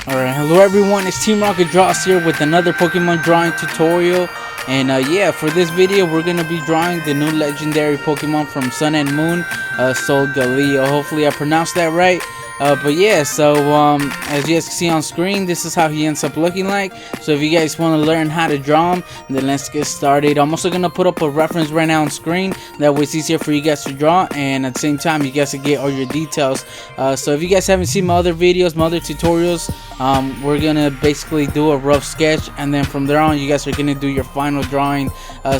Alright, hello everyone, it's Teamrocketdraws here with another Pokemon drawing tutorial. And yeah, for this video we're going to be drawing the new legendary Pokemon from Sun and Moon, Solgaleo. Hopefully I pronounced that right. But yeah, so as you guys can see on screen, this is how he ends up looking like. So if you guys want to learn how to draw him, then let's get started. I'm also going to put up a reference right now on screen. That way it's easier for you guys to draw, and at the same time you guys can get all your details. So if you guys haven't seen my other videos, my other tutorials, we're going to basically do a rough sketch, and then from there on you guys are going to do your final drawing.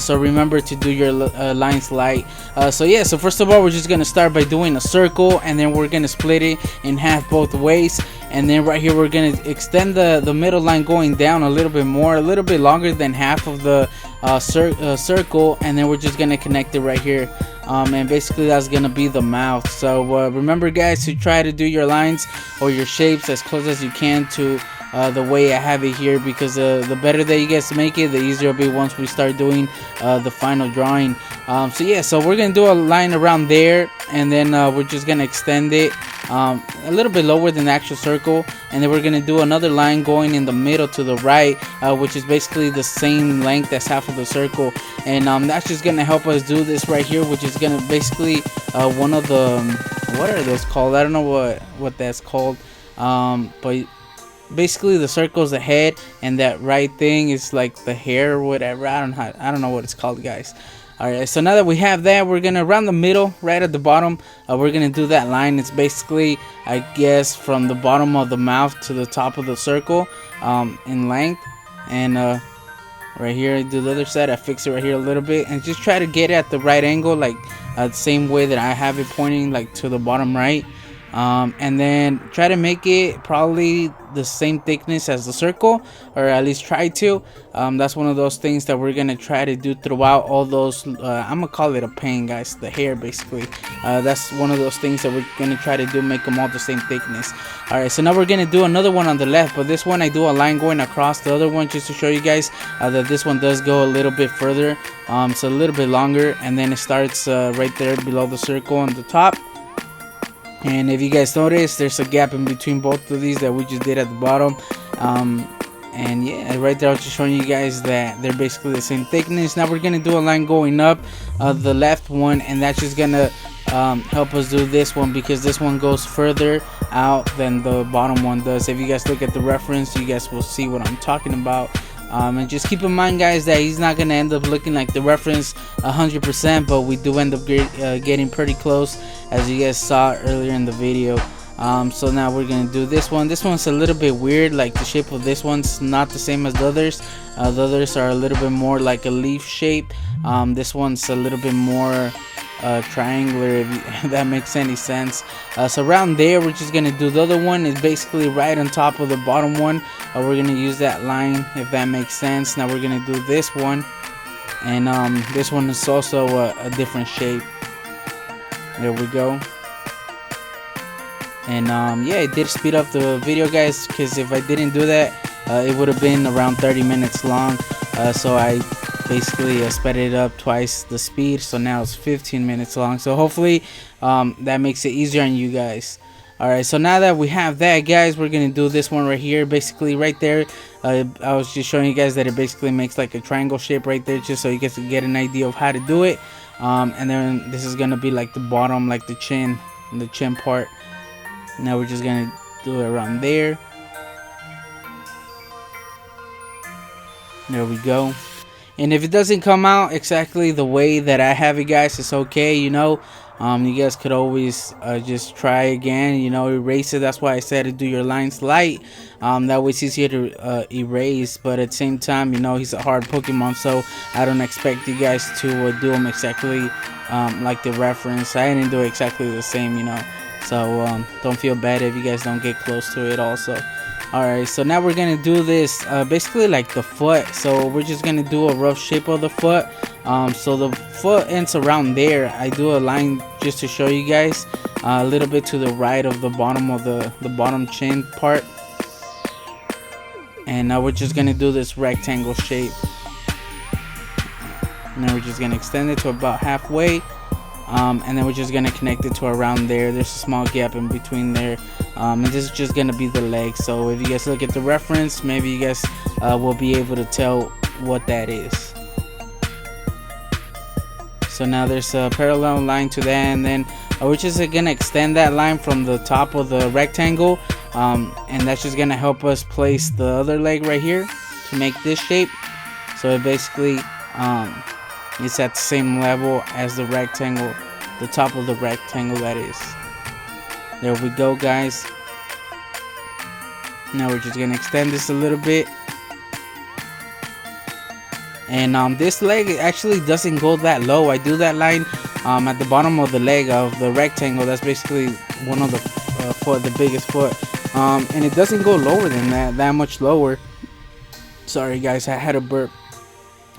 So remember to do your lines light. So yeah, so first of all we're just going to start by doing a circle, and then we're going to split it in half both ways, and then right here we're going to extend the middle line going down a little bit more, a little bit longer than half of the circle, and then we're just going to connect it right here. And basically that's going to be the mouth. So remember guys, to try to do your lines or your shapes as close as you can to the way I have it here, because the better that you guys make it, the easier it'll be once we start doing the final drawing. So yeah, so we're gonna do a line around there, and then we're just gonna extend it a little bit lower than the actual circle, and then we're gonna do another line going in the middle to the right, which is basically the same length as half of the circle. And that's just gonna help us do this right here, which is gonna basically one of the what are those called? I don't know what that's called, but basically the circle is the head, and that right thing is like the hair or whatever. I don't know what it's called, guys. Alright, so now that we have that, we're gonna around the middle, right at the bottom, we're gonna do that line. It's basically, I guess, from the bottom of the mouth to the top of the circle in length. And right here I do the other side, I fix it right here a little bit, and just try to get it at the right angle, like the same way that I have it pointing, like to the bottom right. And then try to make it probably the same thickness as the circle, or at least try to. That's one of those things that we're gonna try to do throughout all those I'm gonna call it a paint, guys, the hair basically. That's one of those things that we're gonna try to do, make them all the same thickness. Alright, so now we're gonna do another one on the left, but this one I do a line going across the other one just to show you guys that this one does go a little bit further. It's a little bit longer, and then it starts right there below the circle on the top. And if you guys notice, there's a gap in between both of these that we just did at the bottom. And yeah, right there I was just showing you guys that they're basically the same thickness. Now we're gonna do a line going up the left one, and that's just gonna help us do this one, because this one goes further out than the bottom one does. If you guys look at the reference, you guys will see what I'm talking about. And just keep in mind, guys, that he's not gonna end up looking like the reference 100%, but we do end up getting pretty close, as you guys saw earlier in the video. So now we're gonna do this one. This one's a little bit weird, like the shape of this one's not the same as the others. The others are a little bit more like a leaf shape. This one's a little bit more triangular, if that makes any sense. So around there we're just gonna do the other one. Is basically right on top of the bottom one. We're gonna use that line, if that makes sense. Now we're gonna do this one, and this one is also a different shape. There we go. And yeah, it did speed up the video, guys, because if I didn't do that, it would have been around 30 minutes long. So I basically sped it up twice the speed, so now it's 15 minutes long. So hopefully that makes it easier on you guys. Alright, so now that we have that, guys, we're gonna do this one right here. Basically right there, I was just showing you guys that it basically makes like a triangle shape right there, just so you guys can get an idea of how to do it. And then this is gonna be like the bottom, like the chin part. Now we're just gonna do it around there. There we go. And if it doesn't come out exactly the way that I have it, guys, it's okay, you know. You guys could always just try again, you know, erase it. That's why I said to do your lines light. That way it's easier to erase, but at the same time, you know, he's a hard Pokemon, so I don't expect you guys to do him exactly like the reference. I didn't do exactly the same, you know. So don't feel bad if you guys don't get close to it also. Alright, so now we're gonna do this basically like the foot. So we're just gonna do a rough shape of the foot. So the foot ends around there. I do a line just to show you guys a little bit to the right of the bottom of the bottom chin part. And now we're just gonna do this rectangle shape. And then we're just gonna extend it to about halfway. and then we're just gonna connect it to around there. There's a small gap in between there, and this is just gonna be the leg. So if you guys look at the reference, maybe you guys will be able to tell what that is. So now there's a parallel line to that, and then we're just gonna extend that line from the top of the rectangle, and that's just gonna help us place the other leg right here to make this shape. So it basically it's at the same level as the rectangle, the top of the rectangle, that is. There we go, guys. Now we're just gonna extend this a little bit, and this leg actually doesn't go that low. I do that line at the bottom of the leg of the rectangle. That's basically one of the foot, the biggest foot, and it doesn't go lower than that much lower. Sorry guys, I had a burp.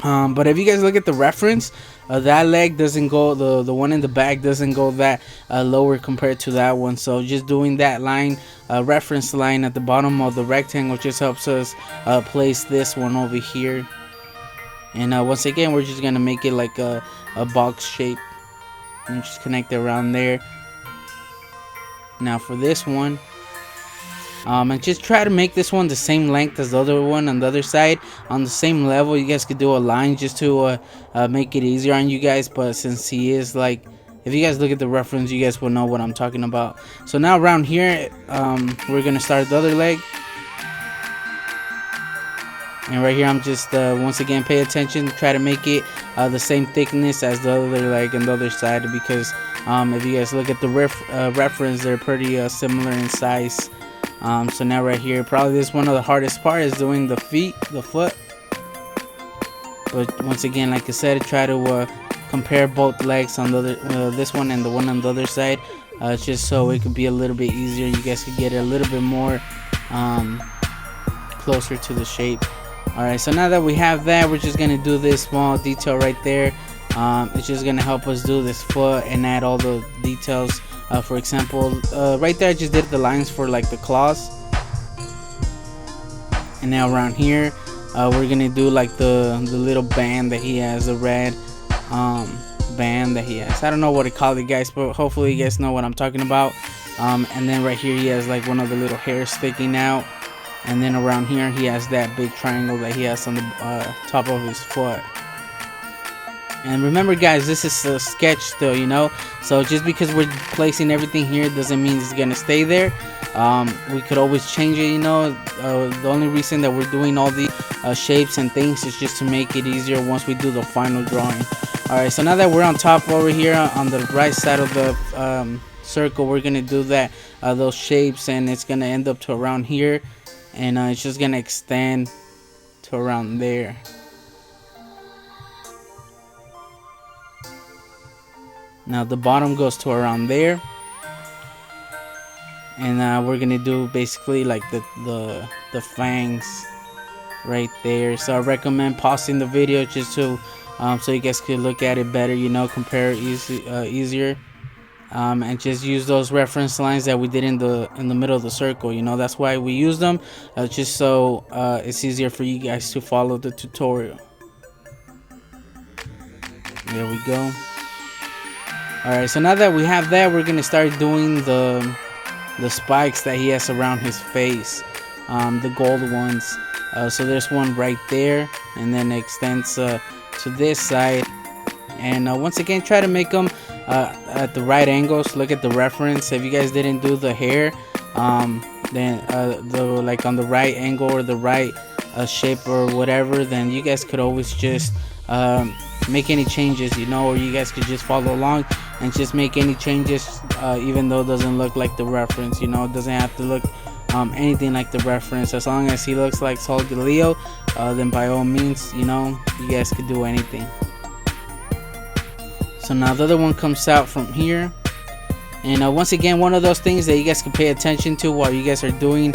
But if you guys look at the reference, that leg doesn't go, the one in the back doesn't go that lower compared to that one. So just doing that line, reference line at the bottom of the rectangle, just helps us place this one over here. And once again, we're just gonna make it like a box shape, and just connect it around there. Now for this one, and just try to make this one the same length as the other one on the other side, on the same level. You guys could do a line just to make it easier on you guys, but since he is like, if you guys look at the reference, you guys will know what I'm talking about. So now around here, we're gonna start the other leg, and right here I'm just once again, pay attention, try to make it the same thickness as the other leg and the other side, because if you guys look at the reference, they're pretty similar in size. So now right here, probably this one of the hardest part is doing the foot. But once again, like I said, try to compare both legs on the other, this one and the one on the other side, just so it could be a little bit easier. You guys could get a little bit more closer to the shape. Alright, so now that we have that, we're just gonna do this small detail right there. It's just gonna help us do this foot and add all the details. For example, right there I just did the lines for like the claws, and now around here we're gonna do like the little band that he has, the red band that he has. I don't know what to call it, guys, but hopefully you guys know what I'm talking about. And then right here he has like one of the little hairs sticking out, and then around here he has that big triangle that he has on the top of his foot. And remember guys, this is a sketch still, you know, so just because we're placing everything here doesn't mean it's gonna stay there. We could always change it, you know. The only reason that we're doing all the shapes and things is just to make it easier once we do the final drawing. Alright, so now that we're on top over here on the right side of the circle, we're gonna do that those shapes, and it's gonna end up to around here, and it's just gonna extend to around there. Now the bottom goes to around there, and we're gonna do basically like the fangs right there. So I recommend pausing the video just to so you guys could look at it better, you know, compare easier, and just use those reference lines that we did in the middle of the circle. You know, that's why we use them, just so it's easier for you guys to follow the tutorial. There we go. Alright, so now that we have that, we're gonna start doing the spikes that he has around his face, the gold ones. So there's one right there, and then it extends to this side. And once again, try to make them at the right angles. Look at the reference. If you guys didn't do the hair, then like on the right angle or the right shape or whatever, then you guys could always just make any changes, you know, or you guys could just follow along and just make any changes, even though it doesn't look like the reference. You know, it doesn't have to look anything like the reference. As long as he looks like Solgaleo, then by all means, you know, you guys could do anything. So now the other one comes out from here, and once again, one of those things that you guys can pay attention to while you guys are doing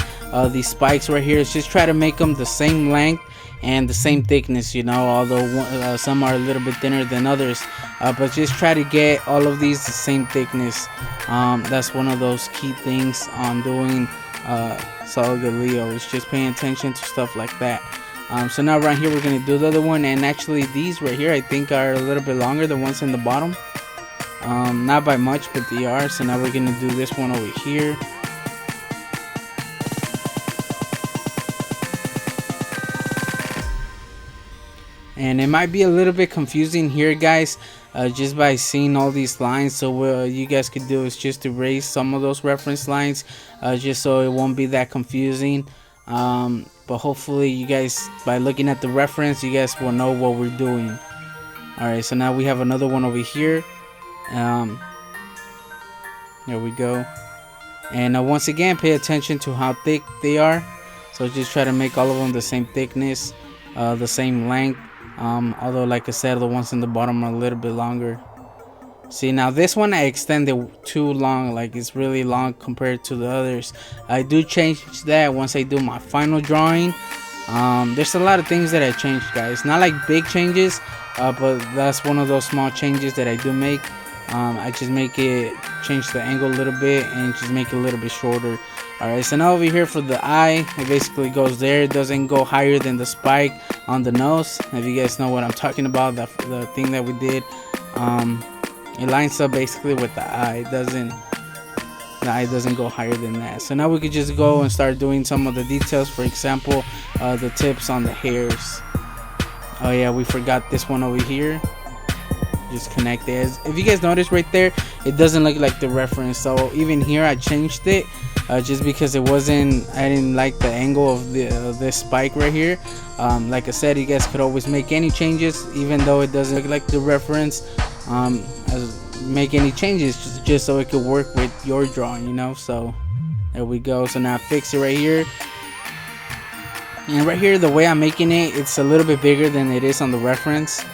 these spikes right here is just try to make them the same length and the same thickness, you know, although some are a little bit thinner than others, but just try to get all of these the same thickness. That's one of those key things on doing Solgaleo, is just paying attention to stuff like that. So now right here we're going to do the other one, and actually these right here I think are a little bit longer, the ones in the bottom. not by much, but they are. So now we're gonna do this one over here. And it might be a little bit confusing here, guys, just by seeing all these lines. So what you guys could do is just erase some of those reference lines, just so it won't be that confusing. But hopefully you guys, by looking at the reference, you guys will know what we're doing. Alright, so now we have another one over here. There we go. And once again, pay attention to how thick they are. So just try to make all of them the same thickness, the same length. Although, like I said, the ones in the bottom are a little bit longer. See, now this one I extended too long, like it's really long compared to the others. I do change that once I do my final drawing. There's a lot of things that I changed, guys, not like big changes, but that's one of those small changes that I do make. I just change the angle a little bit and just make it a little bit shorter. Alright, so now over here for the eye, it basically goes there. It doesn't go higher than the spike on the nose. If you guys know what I'm talking about, the thing that we did, it lines up basically with the eye. The eye doesn't go higher than that. So now we could just go and start doing some of the details. For example, the tips on the hairs. Oh yeah, we forgot this one over here. Just connect it. If you guys notice right there, it doesn't look like the reference. So even here I changed it, just because I didn't like the angle of this spike right here. Like I said, you guys could always make any changes, even though it doesn't look like the reference. Make any changes just so it could work with your drawing, you know. So there we go. So now fix it right here. And right here, the way I'm making it, it's a little bit bigger than it is on the reference.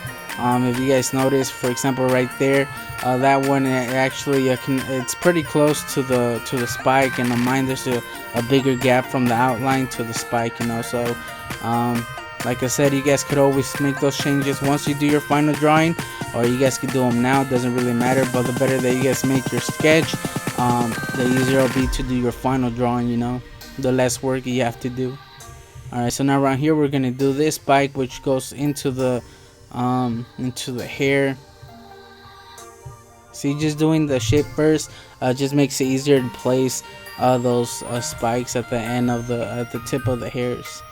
If you guys notice, for example, right there, that one actually it's pretty close to the spike, and on mine there's a bigger gap from the outline to the spike, you know. So like I said, you guys could always make those changes once you do your final drawing, or you guys could do them now. It doesn't really matter, but the better that you guys make your sketch, the easier it'll be to do your final drawing, you know, the less work you have to do. Alright, so now around here we're gonna do this spike, which goes into the hair. See, just doing the shape first just makes it easier to place those spikes at the end of at the tip of the hairs.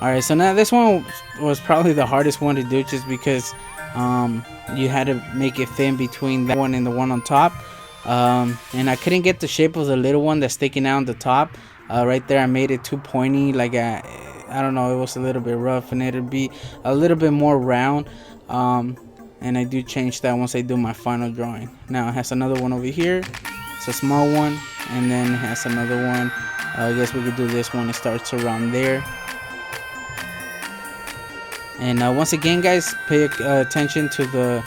Alright, so now this one was probably the hardest one to do, just because you had to make it fit in between that one and the one on top. And I couldn't get the shape of the little one that's sticking out on the top. Right there I made it too pointy, like I don't know, it was a little bit rough, and it'd be a little bit more round. And I do change that once I do my final drawing. Now it has another one over here. It's a small one, and then it has another one. I guess we could do this one. It starts around there. And once again, guys, pay attention to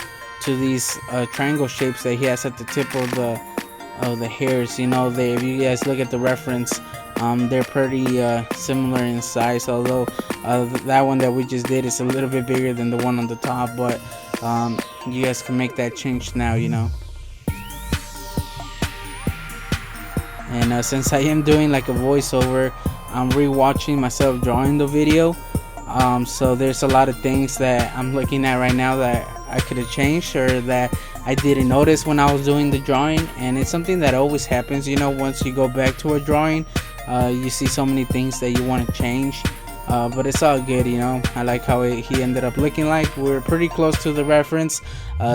these triangle shapes that he has at the tip of the hairs. You know, if you guys look at the reference, they're pretty similar in size, although that one that we just did is a little bit bigger than the one on the top. But you guys can make that change now, you know. And since I am doing like a voiceover, I'm rewatching myself drawing the video. So there's a lot of things that I'm looking at right now that I could have changed, or that I didn't notice when I was doing the drawing. And it's something that always happens, you know, once you go back to a drawing. You see so many things that you want to change, but it's all good, you know. I like how he ended up looking like. We're pretty close to the reference,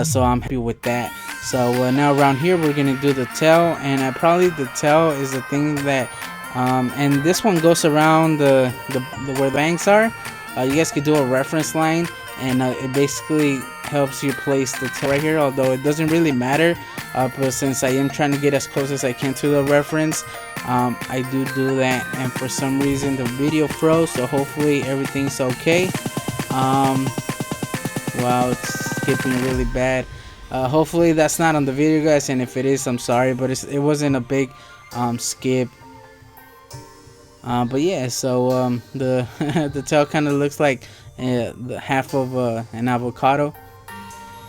so I'm happy with that. So now around here we're gonna do the tail, and probably the tail is the thing that and this one goes around the where the bangs are. You guys could do a reference line, and it basically helps you place the tail right here, although it doesn't really matter, but since I am trying to get as close as I can to the reference, I do that. And for some reason the video froze, so hopefully everything's okay. Wow, it's skipping really bad. Hopefully that's not on the video, guys, and if it is, I'm sorry, but it wasn't a big skip. But yeah, so the the tail kind of looks like the half of an avocado.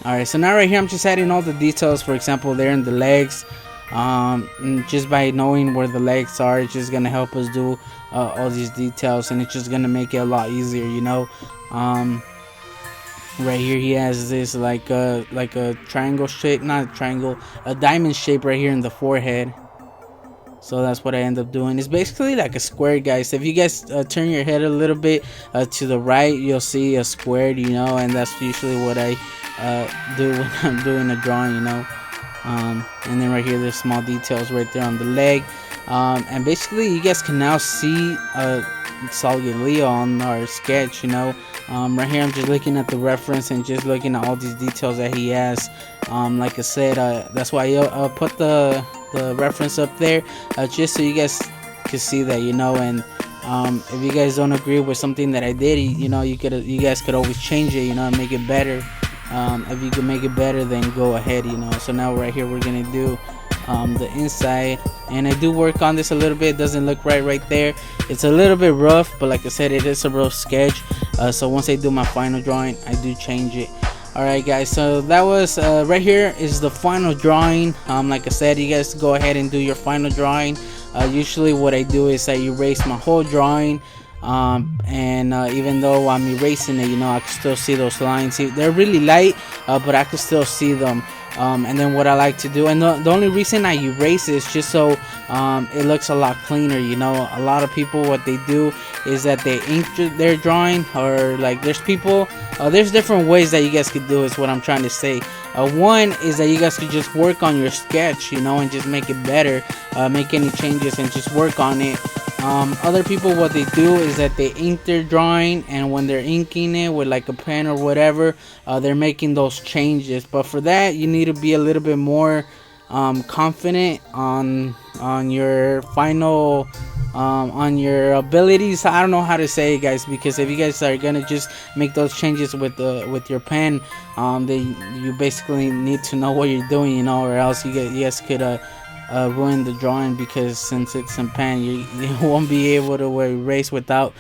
Alright, so now right here I'm just adding all the details. For example, there in the legs, just by knowing where the legs are, it's just gonna help us do all these details, and it's just gonna make it a lot easier, you know. Right here he has this like a triangle shape, not a triangle, a diamond shape right here in the forehead. So that's what I end up doing. It's basically like a square, guys. If you guys turn your head a little bit to the right, you'll see a square, and that's usually what I do when I'm doing a drawing, and then right here there's small details right there on the leg, and basically you guys can now see Solgaleo on our sketch. Right here I'm just looking at the reference and just looking at all these details that he has. Like I said, that's why I put the reference up there, just so you guys can see that, and if you guys don't agree with something that I did, you guys could always change it, and make it better. If you can make it better, then go ahead, so now right here we're gonna do the inside, and I do work on this a little bit. It doesn't look right there. It's a little bit rough, but like I said, it is a rough sketch, so once I do my final drawing, I do change it. Alright guys, so that was right here is the final drawing. Like I said, you guys go ahead and do your final drawing. Usually what I do is I erase my whole drawing, and even though I'm erasing it, I can still see those lines. They're really light, but I can still see them. And then what I like to do, and the only reason I erase is just so it looks a lot cleaner. A lot of people, what they do is that they ink their drawing, or like there's different ways that you guys could do, is what I'm trying to say. One is that you guys could just work on your sketch, and just make it better, make any changes and just work on it. Other people, what they do is that they ink their drawing, and when they're inking it with like a pen or whatever, they're making those changes. But for that, you need to be a little bit more confident on your final on your abilities. I don't know how to say it, guys, because if you guys are gonna just make those changes with your pen, then you basically need to know what you're doing, or else you guys could ruin the drawing, because since it's in pen, you won't be able to erase without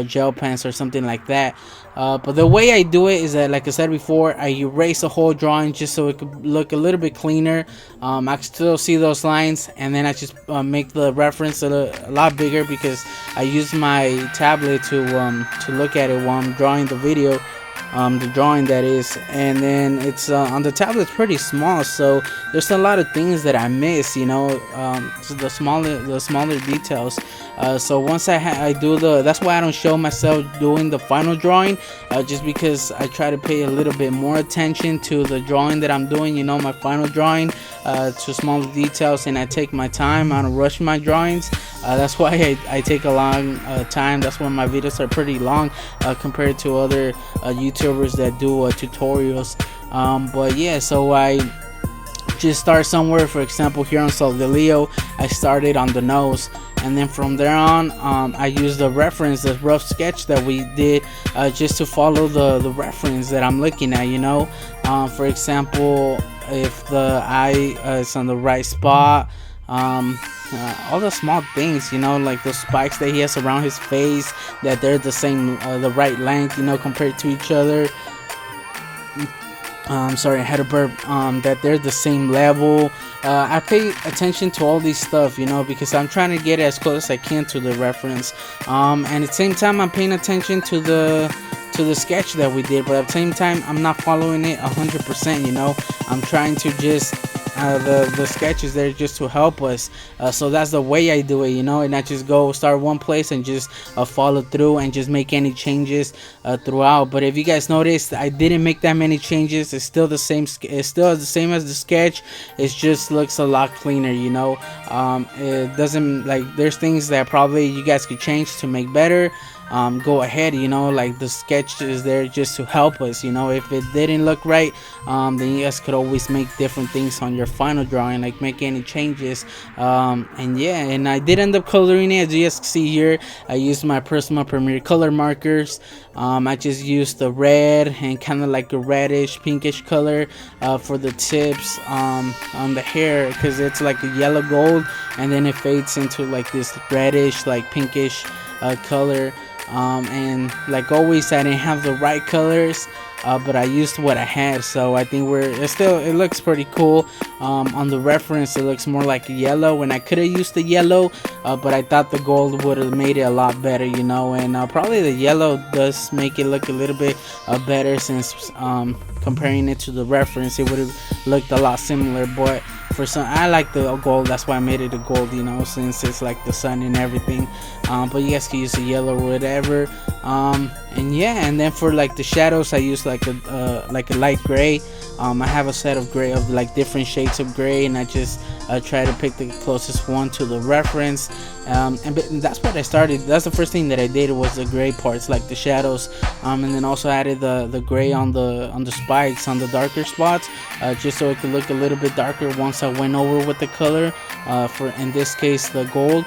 gel pens or something like that. But the way I do it is that, like I said before, I erase the whole drawing just so it could look a little bit cleaner. I can still see those lines, and then I just make the reference a lot bigger, because I use my tablet to look at it while I'm drawing the video. The drawing, that is, and then it's on the tablet, it's pretty small, so there's a lot of things that I miss, so the smaller details. So once I do that's why I don't show myself doing the final drawing, just because I try to pay a little bit more attention to the drawing that I'm doing, my final drawing, to smaller details, and I take my time. I don't rush my drawings. That's why I take a long time. That's why my videos are pretty long compared to other YouTubers that do tutorials. But yeah, so I just start somewhere. For example, here on Solgaleo, I started on the nose, and then from there on, I used the reference, the rough sketch that we did, just to follow the reference that I'm looking at. For example, if the eye is on the right spot, all the small things, like the spikes that he has around his face, that they're the same, the right length, compared to each other. Sorry, I had a burp. That they're the same level. I pay attention to all these stuff, because I'm trying to get as close as I can to the reference. And at the same time, I'm paying attention to the sketch that we did, but at the same time, I'm not following it 100%. I'm trying to just the sketch is there just to help us, so that's the way I do it, and I just go start one place and just follow through and just make any changes throughout. But if you guys noticed, I didn't make that many changes. It's still the same. It's still the same as the sketch. It just looks a lot cleaner. It doesn't, like, there's things that probably you guys could change to make better. Go ahead, like the sketch is there just to help us. If it didn't look right, then you guys could always make different things on your final drawing, like make any changes. And yeah, and I did end up coloring it, as you guys can see here. I used my Prisma Premier color markers. I just used the red and kind of like a reddish pinkish color for the tips on the hair, because it's like a yellow gold, and then it fades into like this reddish, like pinkish color. And like always, I didn't have the right colors. but I used what I had, so I think it looks pretty cool. On the reference it looks more like yellow, and I could have used the yellow, but I thought the gold would have made it a lot better, you know. And probably the yellow does make it look a little bit better, since comparing it to the reference it would have looked a lot similar. But for some, I like the gold, that's why I made it a gold, you know, since it's like the sun and everything. But you guys can use the yellow or whatever. And yeah, and then for like the shadows I use like a light gray. I have a set of gray, of like different shades of gray, and I just try to pick the closest one to the reference. And that's what I started. That's the first thing that I did, was the gray parts, like the shadows. And then also added the gray on the spikes, on the darker spots, just so it could look a little bit darker once I went over with the color. For in this case the gold,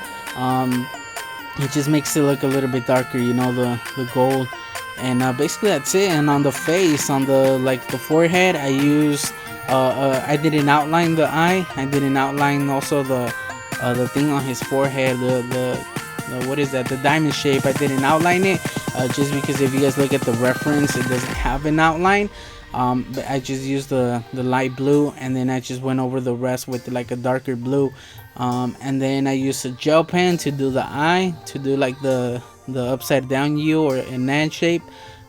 it just makes it look a little bit darker, you know, the gold. And basically that's it. And on the face, on the forehead, I used I didn't outline the eye. I didn't outline also the thing on his forehead, the what is that, the diamond shape. I didn't outline it, just because if you guys look at the reference, it doesn't have an outline. But I just used the light blue, and then I just went over the rest with like a darker blue. And then I used a gel pen to do the eye, to do like the upside down U or an N shape.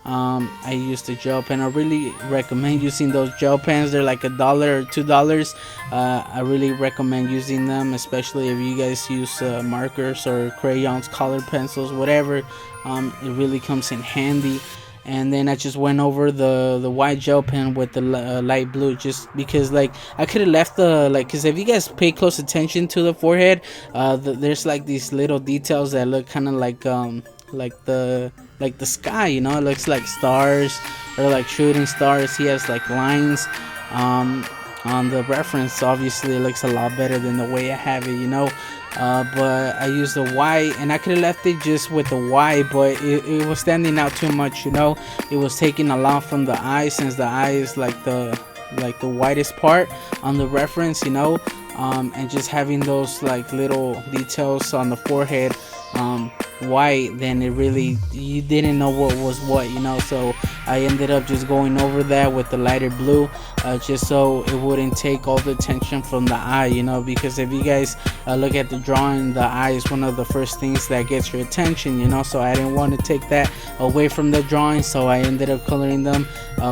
I used the gel pen. I really recommend using those gel pens. They're like $1 or $2. I really recommend using them, especially if you guys use markers or crayons, colored pencils, whatever. It really comes in handy. And then I just went over the white gel pen with the light blue, just because like I could have left because if you guys pay close attention to the forehead, there's like these little details that look kind of like the sky, you know. It looks like stars, or like shooting stars. He has like lines. On the reference, obviously it looks a lot better than the way I have it, you know. But I used the white, and I could have left it just with the white, but it was standing out too much, you know. It was taking a lot from the eye, since the eye is like the whitest part on the reference, you know. And just having those like little details on the forehead white, then it really, you didn't know what was what, you know. So I ended up just going over that with the lighter blue, just so it wouldn't take all the attention from the eye, you know. Because if you guys look at the drawing, the eye is one of the first things that gets your attention, you know. So I didn't want to take that away from the drawing, so I ended up coloring them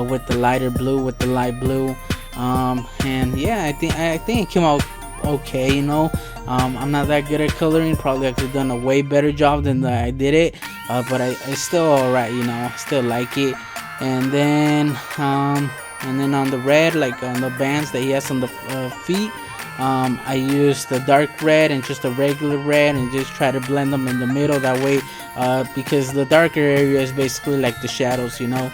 with the lighter blue, with the light blue. And yeah, I think it came out okay, you know. I'm not that good at coloring. Probably I could have done a way better job than I did it, but it's still alright, you know. I still like it. And then on the red, like on the bands that he has on the feet, I used the dark red and just a regular red, and just try to blend them in the middle. That way, because the darker area is basically like the shadows, you know.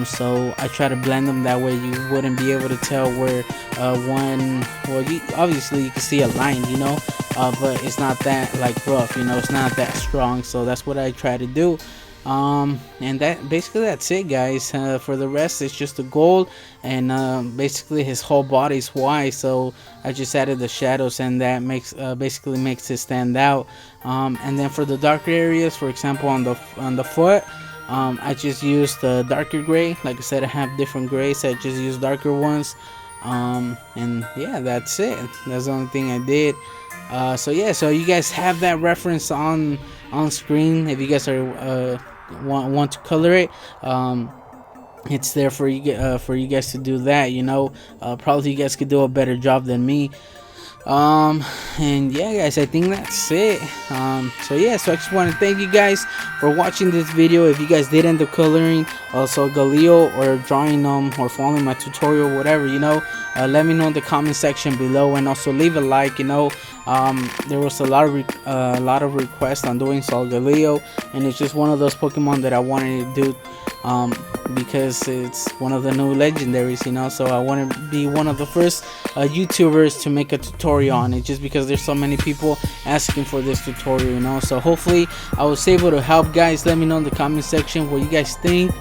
So I try to blend them that way you wouldn't be able to tell where one. Well, obviously you can see a line, you know, but it's not that like rough, you know. It's not that strong. So that's what I try to do. And that's it, guys. For the rest, it's just the gold, and basically his whole body's white, so I just added the shadows, and that basically makes it stand out. And then for the darker areas, for example on the foot, I just used the darker gray. Like I said, I have different grays, so I just use darker ones. And yeah, that's it. That's the only thing I did. So yeah, so you guys have that reference on screen if you guys are want to color it. It's there for you guys to do that, you know. Probably you guys could do a better job than me. And yeah, guys, I think that's it. So yeah, so I just want to thank you guys for watching this video. If you guys did end up coloring Solgaleo, or drawing or following my tutorial, whatever, you know, let me know in the comment section below, and also leave a like, you know. There was a lot of requests on doing Solgaleo, and it's just one of those Pokemon that I wanted to do, because it's one of the new legendaries, you know. So I want to be one of the first YouTubers to make a tutorial on it, just because there's so many people asking for this tutorial, you know. So hopefully I was able to help, guys. Let me know in the comment section what you guys think.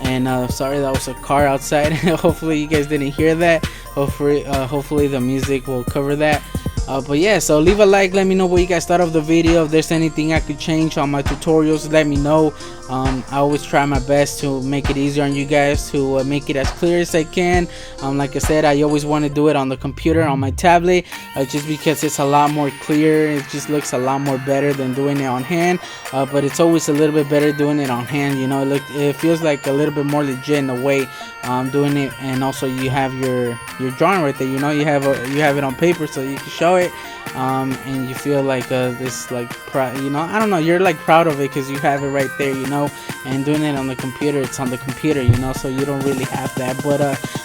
And sorry, that was a car outside. Hopefully you guys didn't hear that. Hopefully the music will cover that. But yeah, so leave a like, let me know what you guys thought of the video. If there's anything I could change on my tutorials, let me know. I always try my best to make it easier on you guys, to make it as clear as I can. Like I said, I always want to do it on the computer, on my tablet, just because it's a lot more clear. It just looks a lot more better than doing it on hand. But it's always a little bit better doing it on hand, you know. It feels like a little bit more legit in a way, doing it. And also you have your drawing right there, you know. You have it on paper so you can show it, and you feel like this, like, you know, I don't know, you're like proud of it because you have it right there, you know. And doing it on the computer, it's on the computer, you know, so you don't really have that. But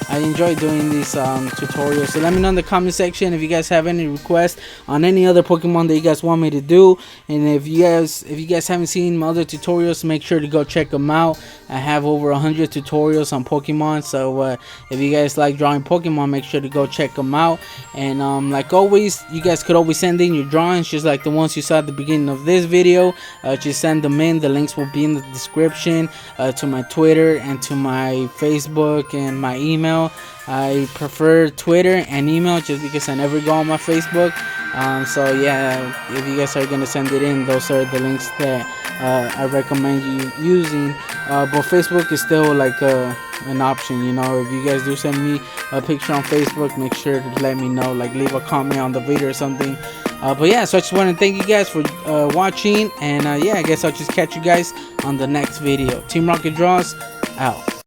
I enjoy doing these tutorials. So let me know in the comment section if you guys have any requests on any other Pokemon that you guys want me to do. And if you guys haven't seen my other tutorials, make sure to go check them out. I have over 100 tutorials on Pokemon, so if you guys like drawing Pokemon, make sure to go check them out. And like always, you guys could always send in your drawings, just like the ones you saw at the beginning of this video. Just send them in. The links will be in the description, to my Twitter and to my Facebook and my email. I prefer Twitter and email just because I never go on my Facebook. So yeah, if you guys are gonna send it in, those are the links that I recommend you using. But Facebook is still like an option, you know. If you guys do send me a picture on Facebook, make sure to let me know, like leave a comment on the video or something. But yeah, so I just want to thank you guys for watching, and yeah, I guess I'll just catch you guys on the next video. Team Rocket Draws out.